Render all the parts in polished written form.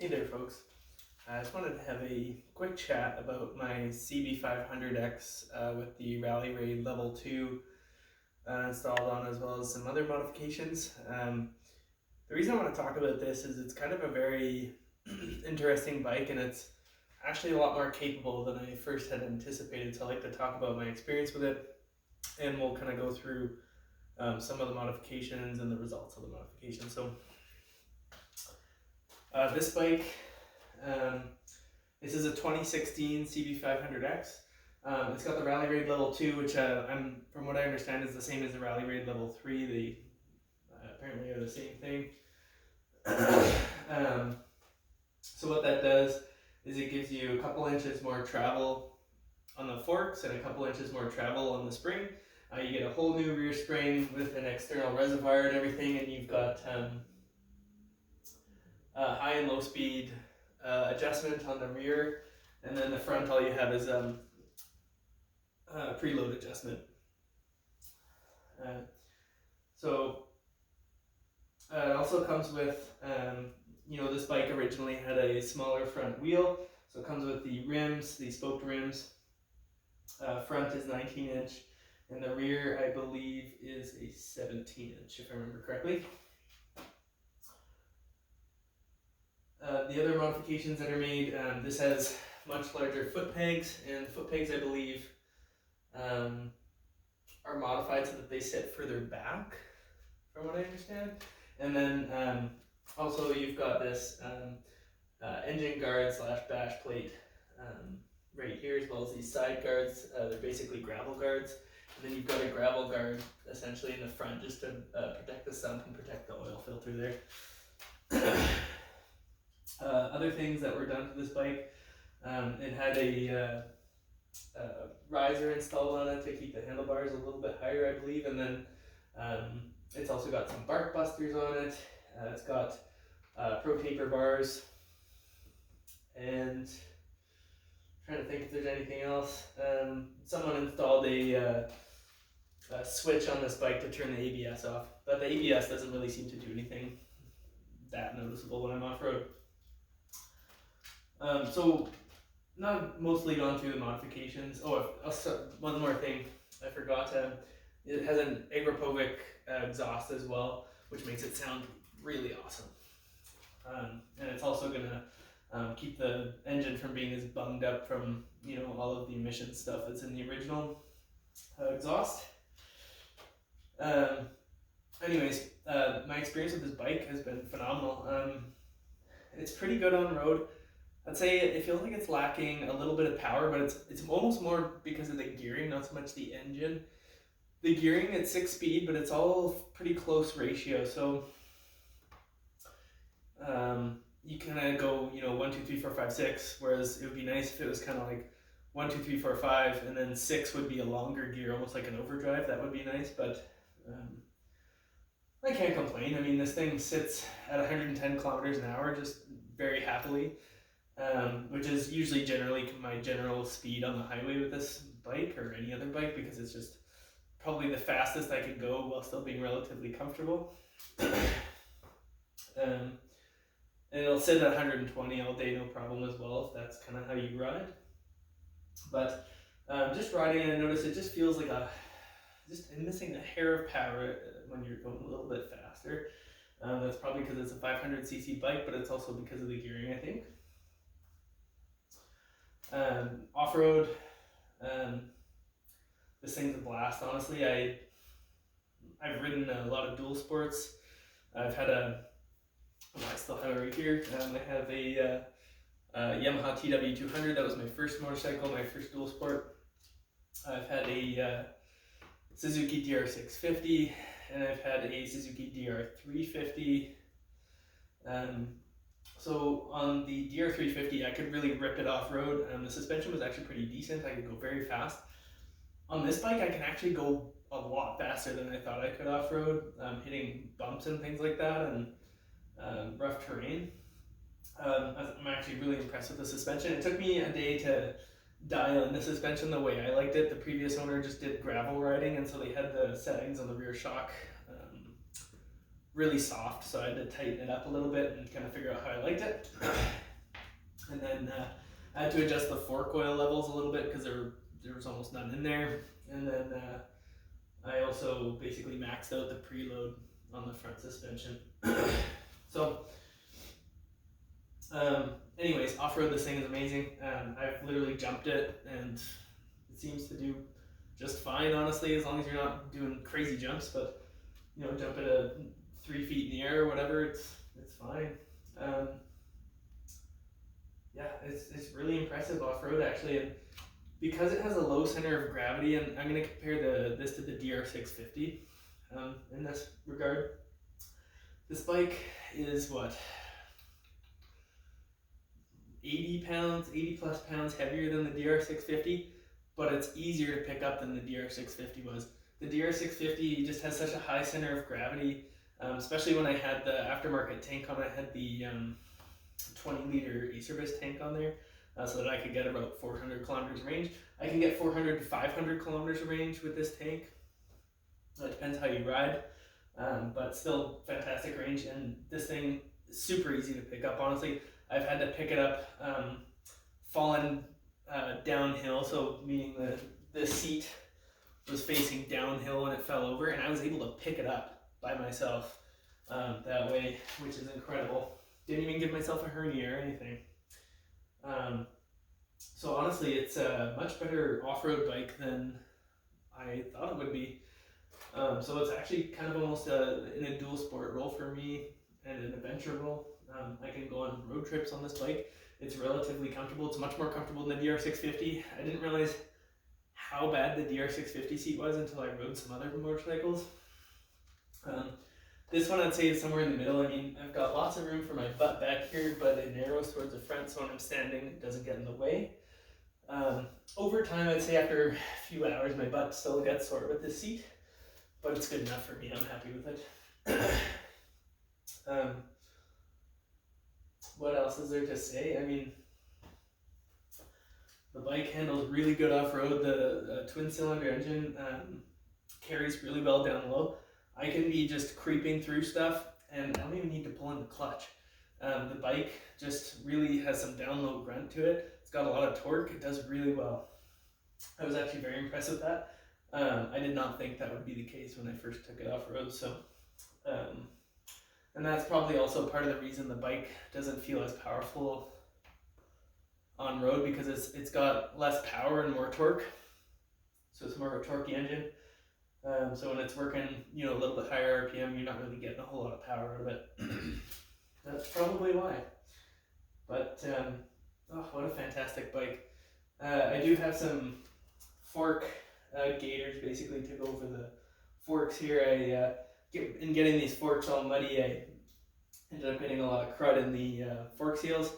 Hey there, folks. I just wanted to have a quick chat about my CB500X with the Rally Raid Level 2 installed on, as well as some other modifications. The reason I want to talk about this is it's kind of a very interesting bike, and it's actually a lot more capable than I first had anticipated. So I'd like to talk about my experience with it, and we'll kind of go through some of the modifications and the results of the modifications. So this bike, this is a 2016 CB500X. It's got the Rally Raid Level 2, which from what I understand is the same as the Rally Raid Level 3. They apparently are the same thing. So what that does is it gives you a couple inches more travel on the forks and a couple inches more travel on the spring. You get a whole new rear spring with an external reservoir and everything, and you've got high and low speed adjustment on the rear, and then the front all you have is preload adjustment. So it also comes with, this bike originally had a smaller front wheel, so it comes with the rims, the spoked rims. Front is 19 inch, and the rear, I believe, is a 17 inch, if I remember correctly. The other modifications that are made, this has much larger foot pegs, and the foot pegs, I believe, are modified so that they sit further back, from what I understand. And then also you've got this engine guard / bash plate right here, as well as these side guards. They're basically gravel guards. And then you've got a gravel guard essentially in the front just to protect the sump and protect the oil filter there. Other things that were done to this bike, it had a riser installed on it to keep the handlebars a little bit higher, I believe, and then it's also got some bark busters on it. It's got pro taper bars, and I'm trying to think if there's anything else. Someone installed a switch on this bike to turn the ABS off, but the ABS doesn't really seem to do anything that noticeable when I'm off-road. So not mostly gone through the modifications. Oh, one more thing I forgot. It has an Agropovic exhaust as well, which makes it sound really awesome. And it's also gonna keep the engine from being as bunged up from all of the emission stuff that's in the original exhaust. Anyways, my experience with this bike has been phenomenal. It's pretty good on road. I'd say it feels like it's lacking a little bit of power, but it's almost more because of the gearing, not so much the engine. The gearing, it's 6-speed, but it's all pretty close ratio. So you kind of go 1, 2, 3, 4, 5, 6. Whereas it would be nice if it was kind of like 1, 2, 3, 4, 5, and then 6 would be a longer gear, almost like an overdrive. That would be nice, but I can't complain. I mean, this thing sits at 110 kilometers an hour just very happily. Which is usually generally my general speed on the highway with this bike or any other bike, because it's just probably the fastest I could go while still being relatively comfortable. And it'll sit at 120 all day, no problem as well, if that's kind of how you ride. But just riding it, I notice it just feels like just missing a hair of power when you're going a little bit faster. That's probably because it's a 500cc bike, but it's also because of the gearing, I think. Off-road, this thing's a blast. Honestly, I've ridden a lot of dual sports. I've had I still have it right here. I have a Yamaha TW200. That was my first motorcycle, my first dual sport. I've had a Suzuki DR650, and I've had a Suzuki DR350. So on the DR350, I could really rip it off-road. The suspension was actually pretty decent. I could go very fast. On this bike, I can actually go a lot faster than I thought I could off-road, hitting bumps and things like that, and rough terrain. I'm actually really impressed with the suspension. It took me a day to dial in the suspension the way I liked it. The previous owner just did gravel riding, and so they had the settings on the rear shock really soft, so I had to tighten it up a little bit and kind of figure out how I liked it. And then I had to adjust the fork oil levels a little bit because there was almost none in there. And then I also basically maxed out the preload on the front suspension. So anyways, off-road, this thing is amazing. I've literally jumped it and it seems to do just fine, honestly, as long as you're not doing crazy jumps. But you know, jump at 3 feet in the air or whatever, it's fine. Yeah, it's really impressive off-road actually, and because it has a low center of gravity, and I'm going to compare this to the DR650 in this regard. This bike is what, 80 plus pounds heavier than the DR650, but it's easier to pick up than the DR650 was. The DR650 just has such a high center of gravity, especially when I had the aftermarket tank on. I had the 20-liter Acerbis tank on there, so that I could get about 400 kilometers range. I can get 400 to 500 kilometers range with this tank. It depends how you ride, but still fantastic range. And this thing is super easy to pick up, honestly. I've had to pick it up falling downhill, so meaning the seat was facing downhill when it fell over, and I was able to pick it up by myself that way, which is incredible. Didn't even give myself a hernia or anything. So honestly, it's a much better off-road bike than I thought it would be. So it's actually kind of almost in a dual sport role for me and an adventure role. I can go on road trips on this bike. It's relatively comfortable. It's much more comfortable than the DR650. I didn't realize how bad the DR650 seat was until I rode some other motorcycles. This one I'd say is somewhere in the middle. I mean, I've got lots of room for my butt back here, but it narrows towards the front, so when I'm standing, it doesn't get in the way. Over time, I'd say after a few hours, my butt still gets sore with this seat, but it's good enough for me. I'm happy with it. What else is there to say? I mean, the bike handles really good off-road. The twin-cylinder engine carries really well down low. I can be just creeping through stuff, and I don't even need to pull in the clutch. The bike just really has some down low grunt to it. It's got a lot of torque. It does really well. I was actually very impressed with that. I did not think that would be the case when I first took it off-road. So, and that's probably also part of the reason the bike doesn't feel as powerful on road, because it's got less power and more torque. So it's more of a torquey engine. So when it's working, you know, a little bit higher RPM, you're not really getting a whole lot of power out of it. That's probably why. But oh, what a fantastic bike! I do have some fork gaiters basically to go over the forks here. In getting these forks all muddy, I ended up getting a lot of crud in the fork seals.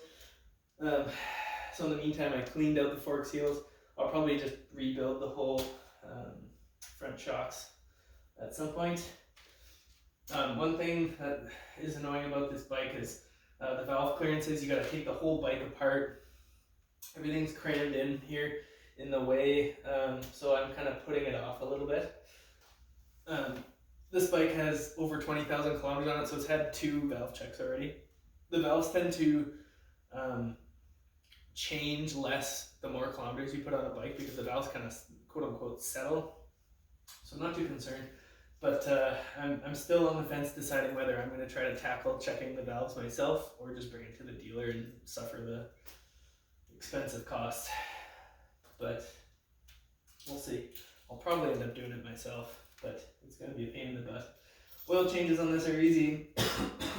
So in the meantime, I cleaned out the fork seals. I'll probably just rebuild the whole front shocks at some point. One thing that is annoying about this bike is the valve clearances. You got to take the whole bike apart. Everything's crammed in here in the way, so I'm kind of putting it off a little bit. This bike has over 20,000 kilometers on it, so it's had 2 valve checks already. The valves tend to change less the more kilometers you put on a bike, because the valves kind of quote unquote settle. So I'm not too concerned, but I'm still on the fence deciding whether I'm going to try to tackle checking the valves myself or just bring it to the dealer and suffer the expensive cost. But we'll see. I'll probably end up doing it myself, but it's going to be a pain in the butt. Oil changes on this are easy.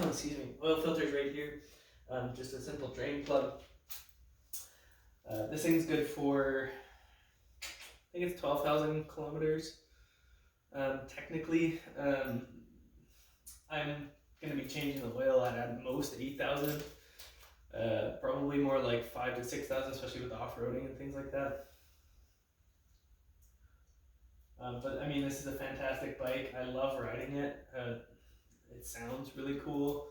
Excuse me. Oil filter's right here. Just a simple drain plug. This thing's good for, I think it's 12,000 kilometers. Technically, I'm going to be changing the oil at most 8,000. Probably more like 5,000 to 6,000, especially with off-roading and things like that. But I mean, this is a fantastic bike. I love riding it. It sounds really cool.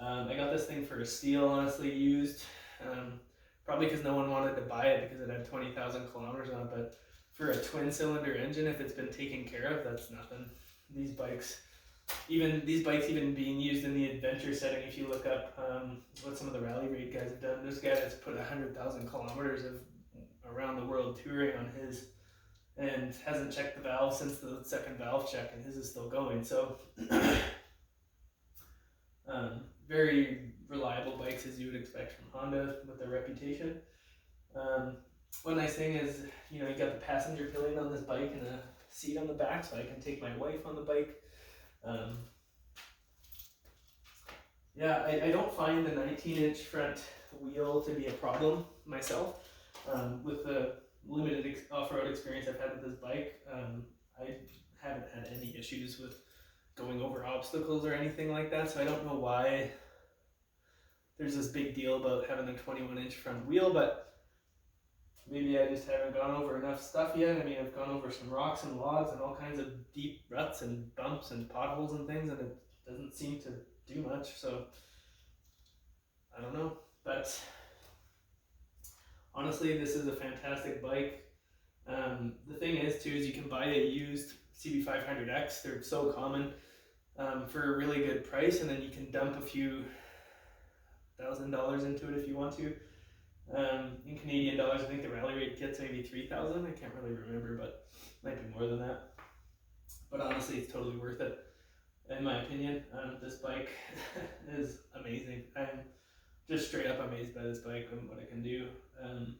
I got this thing for a steal, honestly, used. Probably because no one wanted to buy it because it had 20,000 kilometers on it. But for a twin-cylinder engine, if it's been taken care of, that's nothing. These bikes even these bikes even being used in the adventure setting. If you look up what some of the Rally Raid guys have done, there's a guy that's put 100,000 kilometers of around the world touring on his, and hasn't checked the valve since the second valve check, and his is still going. So very reliable bikes, as you would expect from Honda with their reputation. One nice thing is, you got the passenger pillion on this bike and a seat on the back, so I can take my wife on the bike. Yeah, I don't find the 19-inch front wheel to be a problem myself. With the limited off-road experience I've had with this bike, I haven't had any issues with going over obstacles or anything like that, so I don't know why there's this big deal about having a 21-inch front wheel, but maybe I just haven't gone over enough stuff yet. I mean, I've gone over some rocks and logs and all kinds of deep ruts and bumps and potholes and things, and it doesn't seem to do much, so I don't know. But honestly, this is a fantastic bike. The thing is too, is you can buy a used CB500X. They're so common for a really good price, and then you can dump a few $1,000 into it if you want to. In Canadian dollars, I think the Rally Raid kit's maybe 3,000. I can't really remember, but it might be more than that. But honestly, it's totally worth it, in my opinion. This bike is amazing. I'm just straight up amazed by this bike and what it can do. I'm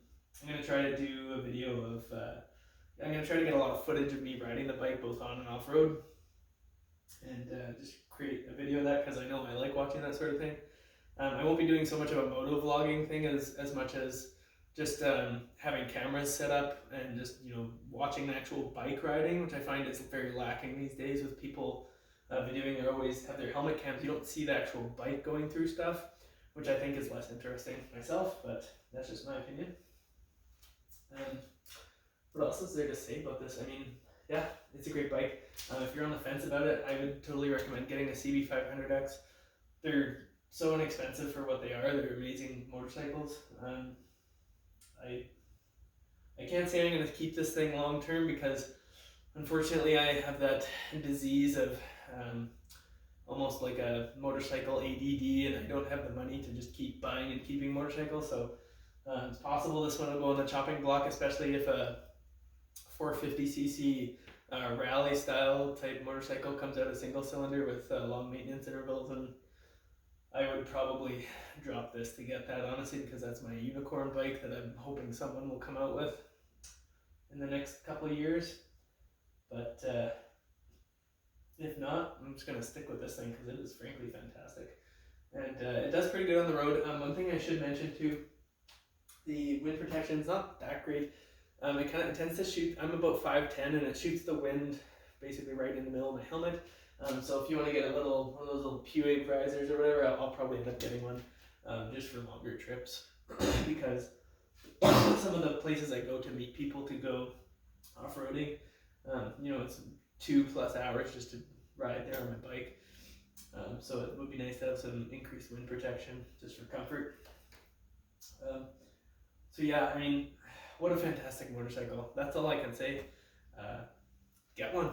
going to try to do a video of, I'm going to try to get a lot of footage of me riding the bike both on and off road, and just create a video of that, because I know I like watching that sort of thing. I won't be doing so much of a moto vlogging thing as much as just having cameras set up and just watching the actual bike riding, which I find is very lacking these days with people videoing. They always have their helmet cams. You don't see the actual bike going through stuff, which I think is less interesting myself, but that's just my opinion. What else is there to say about this? I mean, yeah, it's a great bike. If you're on the fence about it, I would totally recommend getting a CB500X. They're so inexpensive for what they are. They're amazing motorcycles. I can't say I'm going to keep this thing long term, because unfortunately I have that disease of almost like a motorcycle ADD, and I don't have the money to just keep buying and keeping motorcycles. So it's possible this one will go on the chopping block, especially if a 450cc rally style type motorcycle comes out a single cylinder with long maintenance intervals, and I would probably drop this to get that, honestly, because that's my unicorn bike that I'm hoping someone will come out with in the next couple of years. But if not, I'm just going to stick with this thing because it is frankly fantastic. And it does pretty good on the road. One thing I should mention too, the wind protection is not that great. It tends to shoot, I'm about 5'10", and it shoots the wind basically right in the middle of my helmet. So if you want to get one of those little Puig visors or whatever, I'll probably end up getting one just for longer trips, because some of the places I go to meet people to go off-roading, it's 2+ hours just to ride there on my bike. So it would be nice to have some increased wind protection just for comfort. So yeah, I mean, what a fantastic motorcycle. That's all I can say. Get one.